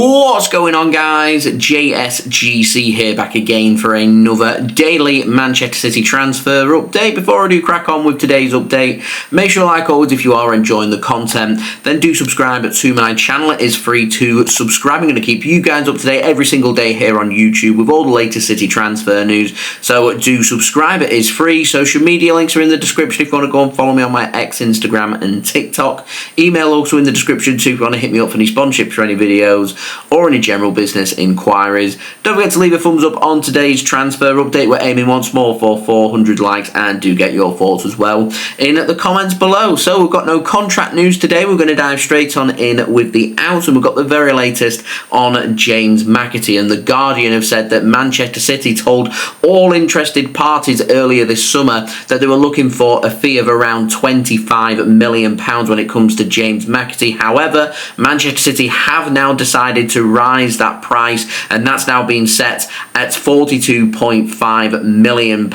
What's going on, guys? JSGC here, back again for another daily Manchester City transfer update. Before I do crack on with today's update, make sure, like always, if you are enjoying the content, then do subscribe to my channel. It is free to subscribe. I'm going to keep you guys up to date every single day here on YouTube with all the latest City transfer news. So do subscribe. It is free. Social media links are in the description if you want to go and follow me on my X, Instagram and TikTok. Email also in the description too if you want to hit me up for any sponsorships for any videos or any general business inquiries. Don't forget to leave a thumbs up on today's transfer update. We're aiming once more for 400 likes, and do get your thoughts as well in the comments below. So we've got no contract news today. We're going to dive straight on in with the out, and we've got the very latest on James McAtee. And the Guardian have said that Manchester City told all interested parties earlier this summer that they were looking for a fee of around £25 million when it comes to James McAtee. However, Manchester City have now decided to rise that price, and that's now been set at £42.5 million,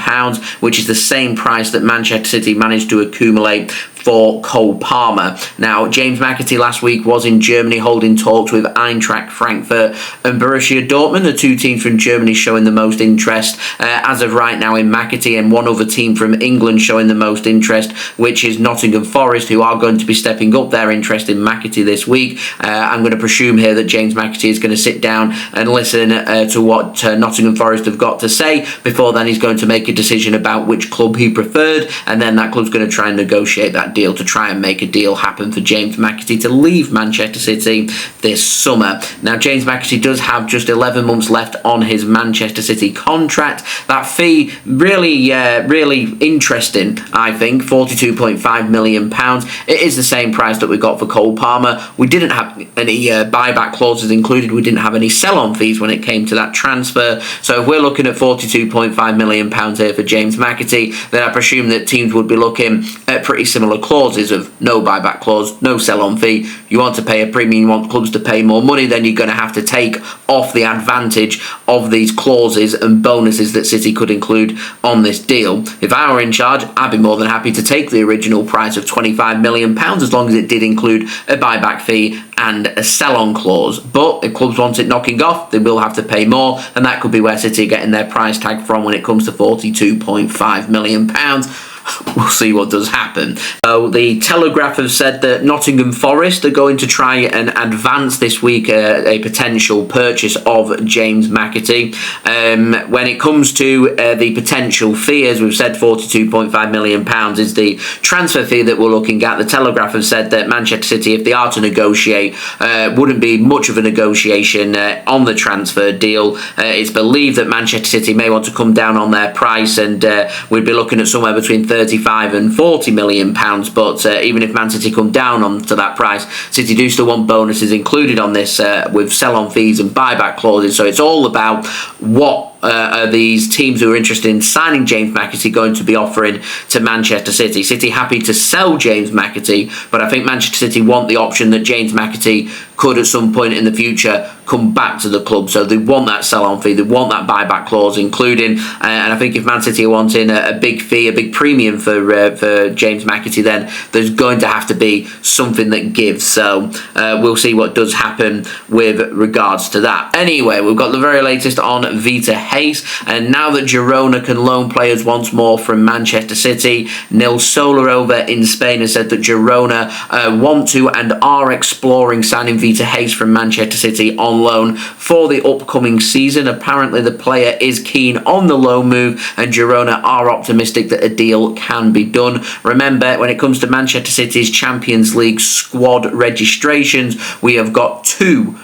which is the same price that Manchester City managed to accumulate for Cole Palmer. Now, James McAtee last week was in Germany holding talks with Eintracht Frankfurt and Borussia Dortmund, the two teams from Germany showing the most interest as of right now in McAtee, and one other team from England showing the most interest, which is Nottingham Forest, who are going to be stepping up their interest in McAtee this week. I'm going to presume here that James McAtee is going to sit down and listen to what Nottingham Forest have got to say. Before then, he's going to make a decision about which club he preferred, and then that club's going to try and negotiate that deal to try and make a deal happen for James McAtee to leave Manchester City this summer. Now, James McAtee does have just 11 months left on his Manchester City contract. That fee, really interesting, I think, £42.5 million. It is the same price that we got for Cole Palmer. We didn't have any buyback clauses included. We didn't have any sell-on fees when it came to that transfer. So if we're looking at £42.5 million here for James McAtee, then I presume that teams would be looking at pretty similar clauses of no buyback clause, no sell-on fee. You want to pay a premium, you want clubs to pay more money, then you're going to have to take off the advantage of these clauses and bonuses that City could include on this deal. If I were in charge, I'd be more than happy to take the original price of £25 million as long as it did include a buyback fee and a sell-on clause. But if clubs want it knocking off, they will have to pay more, and that could be where City are getting their price tag from when it comes to £42.5 million. We'll see what does happen. So the Telegraph have said that Nottingham Forest are going to try and advance this week a potential purchase of James McAtee. When it comes to the potential fee, as we've said, £42.5 million is the transfer fee that we're looking at. The Telegraph have said that Manchester City, if they are to negotiate, wouldn't be much of a negotiation on the transfer deal. It's believed that Manchester City may want to come down on their price, and we'd be looking at somewhere between 35 and 40 million pounds, but even if Man City come down onto that price, City do still want bonuses included on this with sell-on fees and buyback clauses. So it's all about what are these teams who are interested in signing James McAtee going to be offering to Manchester City. City happy to sell James McAtee, but I think Manchester City want the option that James McAtee could at some point in the future come back to the club. So they want that sell-on fee, they want that buyback clause including, and I think if Man City are wanting a big fee, a big premium for James McAtee, then there's going to have to be something that gives. So we'll see what does happen with regards to that. Anyway, we've got the very latest on Vitor Reis, and now that Girona can loan players once more from Manchester City, Nil Sola over in Spain has said that Girona want to and are exploring signing Vitor Reis from Manchester City on loan for the upcoming season. Apparently the player is keen on the loan move, and Girona are optimistic that a deal can be done. Remember, when it comes to Manchester City's Champions League squad registrations, we have got too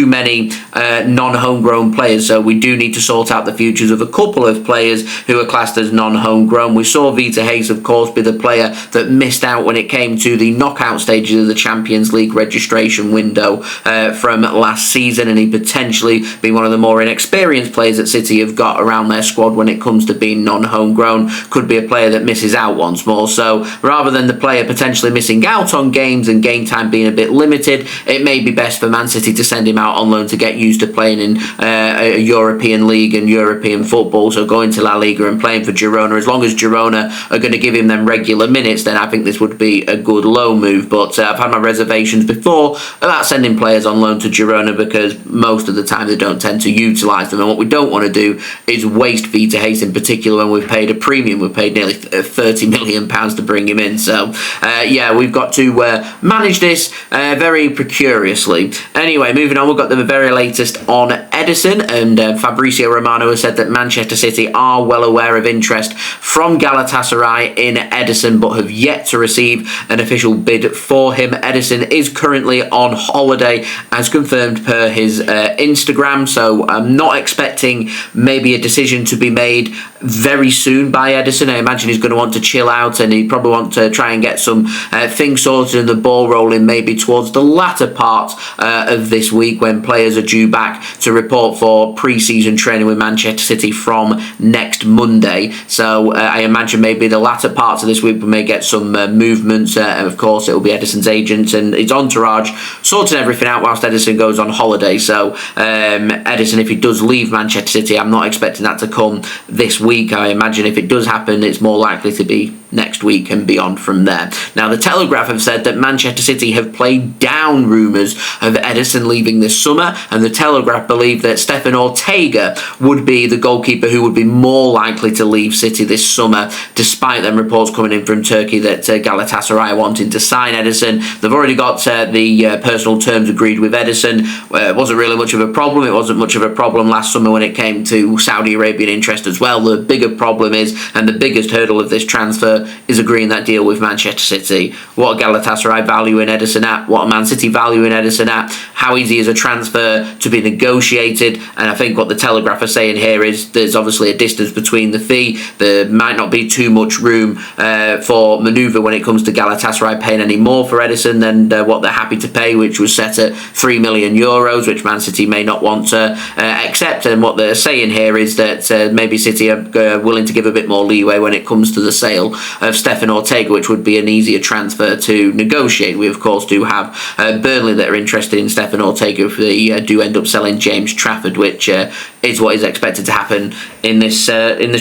many non-homegrown players, so we do need to sort out the futures of a couple of players who are classed as non-homegrown. We saw Vitor Reis, of course, be the player that missed out when it came to the knockout stages of the Champions League registration window from last season, and he potentially being one of the more inexperienced players that City have got around their squad when it comes to being non-homegrown, could be a player that misses out once more. So rather than the player potentially missing out on games and game time being a bit limited, it may be best for Man City to send send him out on loan to get used to playing in a European league and European football. So going to La Liga and playing for Girona, as long as Girona are going to give him them regular minutes, then I think this would be a good loan move. But I've had my reservations before about sending players on loan to Girona, because most of the time they don't tend to utilise them. And what we don't want to do is waste Vitor Reis in particular when we've paid a premium. We've paid nearly £30 million to bring him in. So yeah, we've got to manage this very precariously. Anyway, moving on, we've got the very latest on Ederson, and Fabrizio Romano has said that Manchester City are well aware of interest from Galatasaray in Ederson, but have yet to receive an official bid for him. Ederson is currently on holiday, as confirmed per his Instagram, so I'm not expecting maybe a decision to be made very soon by Ederson. I imagine he's going to want to chill out, and he'd probably want to try and get some things sorted and the ball rolling maybe towards the latter part of this week, when players are due back to report for pre-season training with Manchester City from next Monday. So I imagine maybe the latter parts of this week we may get some movements, and of course it will be Ederson's agent and his entourage sorting everything out whilst Ederson goes on holiday. So Ederson, if he does leave Manchester City, I'm not expecting that to come this week. I imagine if it does happen, it's more likely to be next week and beyond from there. Now, the Telegraph have said that Manchester City have played down rumours of Ederson leaving this summer, and the Telegraph believe that Stefan Ortega would be the goalkeeper who would be more likely to leave City this summer, despite them reports coming in from Turkey that Galatasaray are wanting to sign Ederson. They've already got the personal terms agreed with Ederson. It wasn't really much of a problem. It wasn't much of a problem last summer when it came to Saudi Arabian interest as well. The bigger problem is, and the biggest hurdle of this transfer, is agreeing that deal with Manchester City. What Galatasaray value in Ederson at? What Man City value in Ederson at? How easy is a transfer to be negotiated? And I think what the Telegraph are saying here is there's obviously a distance between the fee. There might not be too much room for manoeuvre when it comes to Galatasaray paying any more for Ederson than what they're happy to pay, which was set at €3 million, which Man City may not want to accept. And what they're saying here is that maybe City are willing to give a bit more leeway when it comes to the sale of Stefan Ortega, which would be an easier transfer to negotiate. We of course do have Burnley that are interested in Stefan Ortega if they do end up selling James Trafford, which is what is expected to happen in this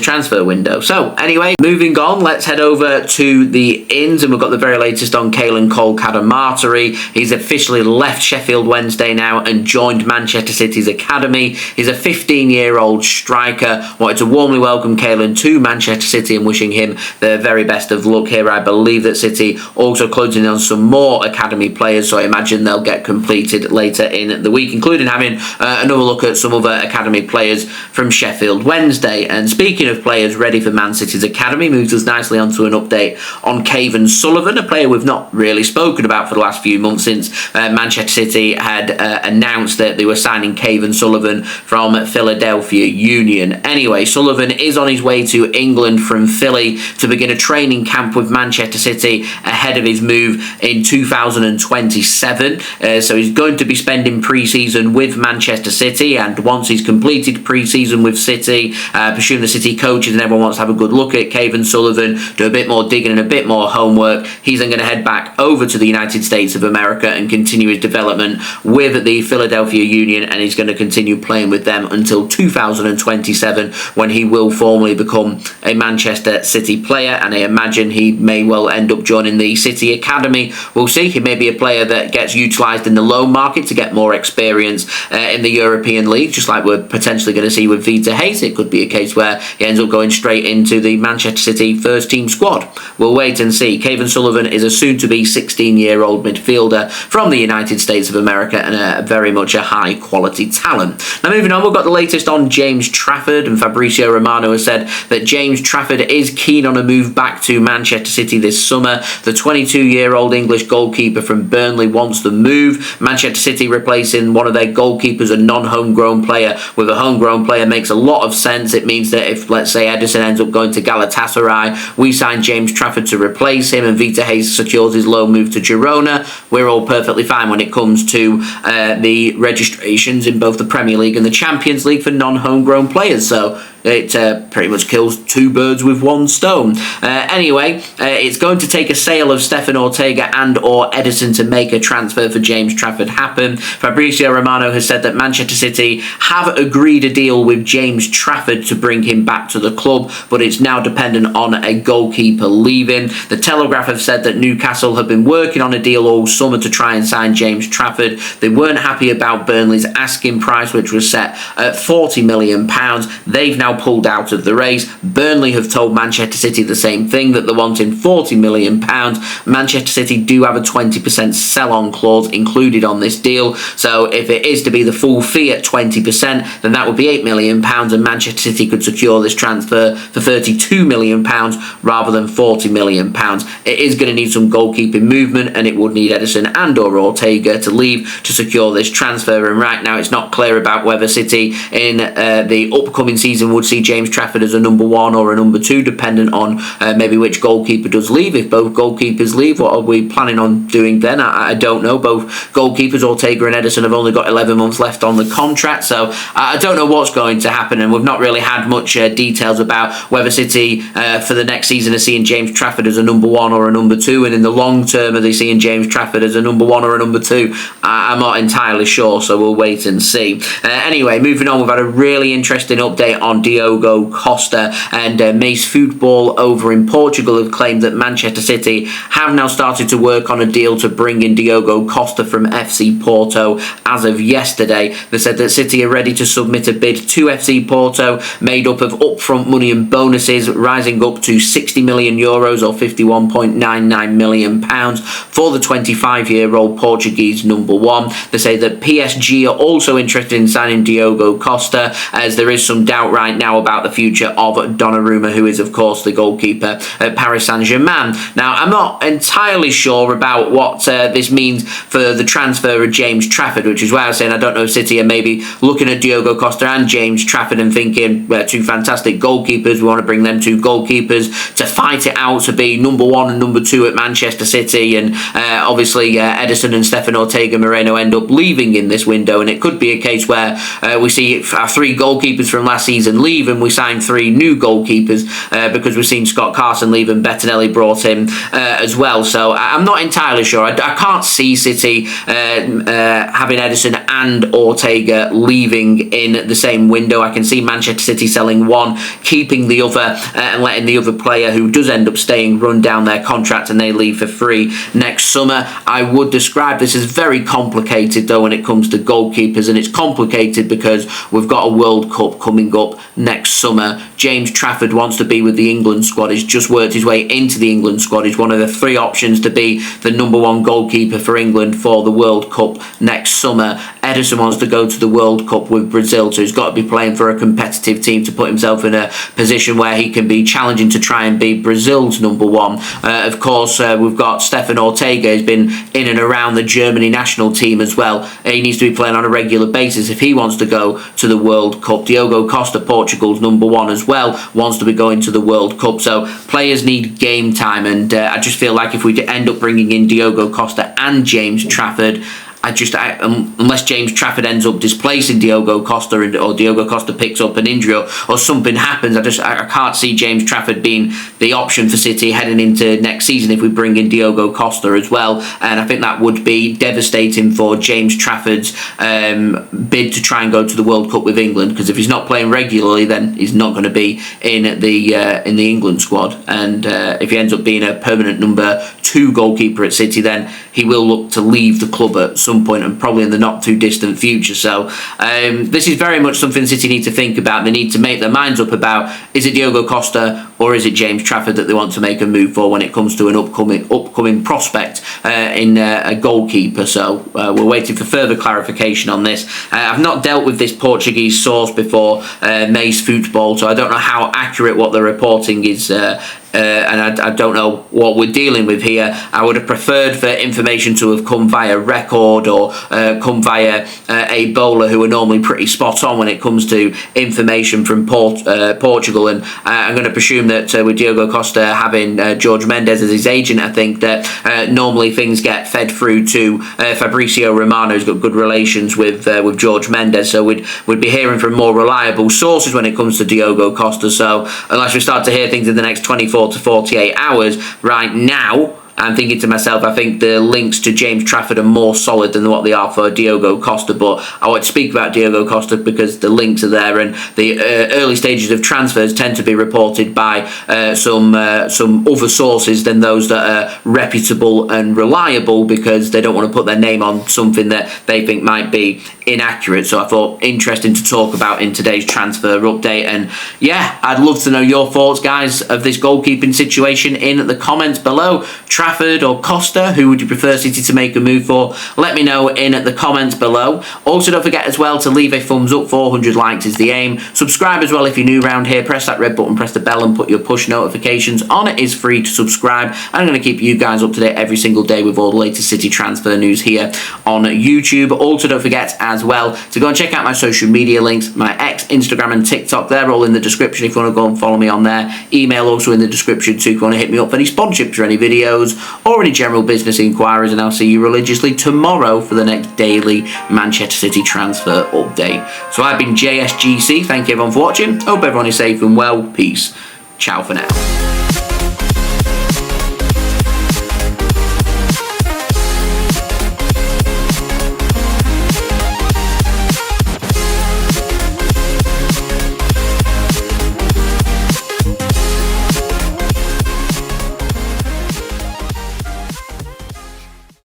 transfer window. So anyway, moving on, let's head over to the ins, and we've got the very latest on Caelan-Kole Cadamarteri. He's officially left Sheffield Wednesday now and joined Manchester City's academy. He's a 15-year-old striker. Wanted to warmly welcome Caelan to Manchester City and wishing him the very best of luck here. I believe that City also closing on some more academy players, so I imagine they'll get completed later in the week, including having another look at some other academy players from Sheffield Wednesday. And speaking of players ready for Man City's academy, moves us nicely onto an update on Cavan Sullivan, a player we've not really spoken about for the last few months since Manchester City had announced that they were signing Cavan Sullivan from Philadelphia Union. Anyway, Sullivan is on his way to England from Philly to begin a training camp with Manchester City ahead of his move in 2027. So he's going to be spending pre-season with Manchester City, and once he's completed pre-season with City, I presume the City coaches and everyone wants to have a good look at Cavan Sullivan, do a bit more digging and a bit more homework. He's then going to head back over to the United States of America and continue his development with the Philadelphia Union, and he's going to continue playing with them until 2027, when he will formally become a Manchester City player, and I imagine he may well end up joining the City Academy. We'll see. He may be a player that gets utilised in the loan market to get more experience in the European League, just like we're potentially going to see with Vitor Reis. It could be a case where he ends up going straight into the Manchester City first team squad. We'll wait and see. Cavan Sullivan is a soon-to-be 16-year-old midfielder from the United States of America, and very much a high-quality talent. Now, moving on, we've got the latest on James Trafford, and Fabrizio Romano has said that James Trafford is keen on a move back to Manchester City this summer. The 22-year-old English goalkeeper from Burnley wants the move. Manchester City replacing one of their goalkeepers, a non-homegrown player, with a homegrown player makes a lot of sense. It means that if, let's say, Ederson ends up going to Galatasaray, we sign James Trafford to replace him, and Vitor Reis secures his loan move to Girona. We're all perfectly fine when it comes to the registrations in both the Premier League and the Champions League for non-homegrown players. So it pretty much kills two birds with one stone. Anyway, it's going to take a sale of Stefan Ortega and or Ederson to make a transfer for James Trafford happen. Fabrizio Romano has said that Manchester City have agreed a deal with James Trafford to bring him back to the club, but it's now dependent on a goalkeeper leaving. The Telegraph have said that Newcastle have been working on a deal all summer to try and sign James Trafford. They weren't happy about Burnley's asking price, which was set at £40 million. They've now pulled out of the race. Burnley have told Manchester City the same thing, that they're wanting £40 million. Manchester City do have a 20% sell-on clause included on this deal, so if it is to be the full fee at 20%, then that would be £8 million, and Manchester City could secure this transfer for £32 million rather than £40 million. It is going to need some goalkeeping movement, and it would need Ederson and or Ortega to leave to secure this transfer, and right now it's not clear about whether City in the upcoming season would see James Trafford as a number one or a number two, dependent on maybe which goalkeeper does leave. If both goalkeepers leave, what are we planning on doing then? I don't know. Both goalkeepers, Ortega and Ederson, have only got 11 months left on the contract, so I don't know what's going to happen, and we've not really had much details about whether City for the next season are seeing James Trafford as a number one or a number two, and in the long term are they seeing James Trafford as a number one or a number two? I'm not entirely sure, so we'll wait and see. Anyway, moving on, we've had a really interesting update on Diogo Costa, and Mais Futebol over in Portugal have claimed that Manchester City have now started to work on a deal to bring in Diogo Costa from FC Porto as of yesterday. They said that City are ready to submit a bid to FC Porto made up of upfront money and bonuses rising up to €60 million or £51.99 million for the 25-year-old Portuguese number one. They say that PSG are also interested in signing Diogo Costa, as there is some doubt right now about the future of Donnarumma, who is of course the goalkeeper at Paris Saint-Germain. Now, I'm not entirely sure about what this means for the transfer of James Trafford, which is why I was saying I don't know if City are maybe looking at Diogo Costa and James Trafford and thinking, two fantastic goalkeepers, we want to bring them two goalkeepers to fight it out to be number one and number two at Manchester City, and obviously Ederson and Stefan Ortega Moreno end up leaving in this window, and it could be a case where we see our three goalkeepers from last season leave and we sign three new goalkeepers because we've seen Scott Carson leave and Bettinelli brought in as well. So I'm not entirely sure. I can't see City having Ederson and Ortega leaving in the same window. I can see Manchester City selling one, keeping the other, and letting the other player who does end up staying run down their contract and they leave for free next summer. I would describe this as very complicated though when it comes to goalkeepers, and it's complicated because we've got a World Cup coming up next summer. James Trafford wants to be with the England squad. He's just worked his way into the England squad. He's one of the three options to be the number one goalkeeper for England for the World Cup next summer. Ederson wants to go to the World Cup with Brazil, so he's got to be playing for a competitive team to put himself in a position where he can be challenging to try and be Brazil's number one. Of course, we've got Stefan Ortega, who's been in and around the Germany national team as well. He needs to be playing on a regular basis if he wants to go to the World Cup. Diogo Costa, Portugal's number one as well, wants to be going to the World Cup. So players need game time, and I just feel like if we end up bringing in Diogo Costa and James Trafford, unless James Trafford ends up displacing Diogo Costa or Diogo Costa picks up an injury or something happens, I can't see James Trafford being the option for City heading into next season if we bring in Diogo Costa as well. And I think that would be devastating for James Trafford's bid to try and go to the World Cup with England, because if he's not playing regularly, then he's not going to be in the England squad. And if he ends up being a permanent number two goalkeeper at City, then he will look to leave the club at some point, and probably in the not too distant future. So this is very much something City need to think about. They need to make their minds up about, is it Diogo Costa or is it James Trafford that they want to make a move for when it comes to an upcoming prospect in a goalkeeper. So we're waiting for further clarification on this. I've not dealt with this Portuguese source before, Mais Futebol, so I don't know how accurate what they're reporting is and I don't know what we're dealing with here. I would have preferred for information to have come via Record or come via a bowler who are normally pretty spot on when it comes to information from Portugal. And I'm going to presume that with Diogo Costa having Jorge Mendes as his agent, I think that normally things get fed through to Fabrizio Romano, who's got good relations with Jorge Mendes. So we'd be hearing from more reliable sources when it comes to Diogo Costa. So unless we start to hear things in the next 24 to 48 hours, right now, I'm thinking to myself, I think the links to James Trafford are more solid than what they are for Diogo Costa. But I want to speak about Diogo Costa because the links are there, and the early stages of transfers tend to be reported by some other sources than those that are reputable and reliable, because they don't want to put their name on something that they think might be inaccurate. So I thought interesting to talk about in today's transfer update. And yeah, I'd love to know your thoughts, guys, of this goalkeeping situation in the comments below. Trafford or Costa, who would you prefer City to make a move for? Let me know in the comments below. Also, don't forget as well to leave a thumbs up. 400 likes is the aim. Subscribe as well if you're new around here. Press that red button, press the bell, and put your push notifications on. It is free to subscribe. I'm going to keep you guys up to date every single day with all the latest City transfer news here on YouTube. Also, don't forget as well to go and check out my social media links, my X, Instagram, and TikTok. They're all in the description if you want to go and follow me on there. Email also in the description too if you want to hit me up for any sponsorships or any videos or any general business inquiries, and I'll see you religiously tomorrow for the next daily Manchester City transfer update. So I've been JSGC. Thank you everyone for watching. Hope everyone is safe and well. Peace. Ciao for now.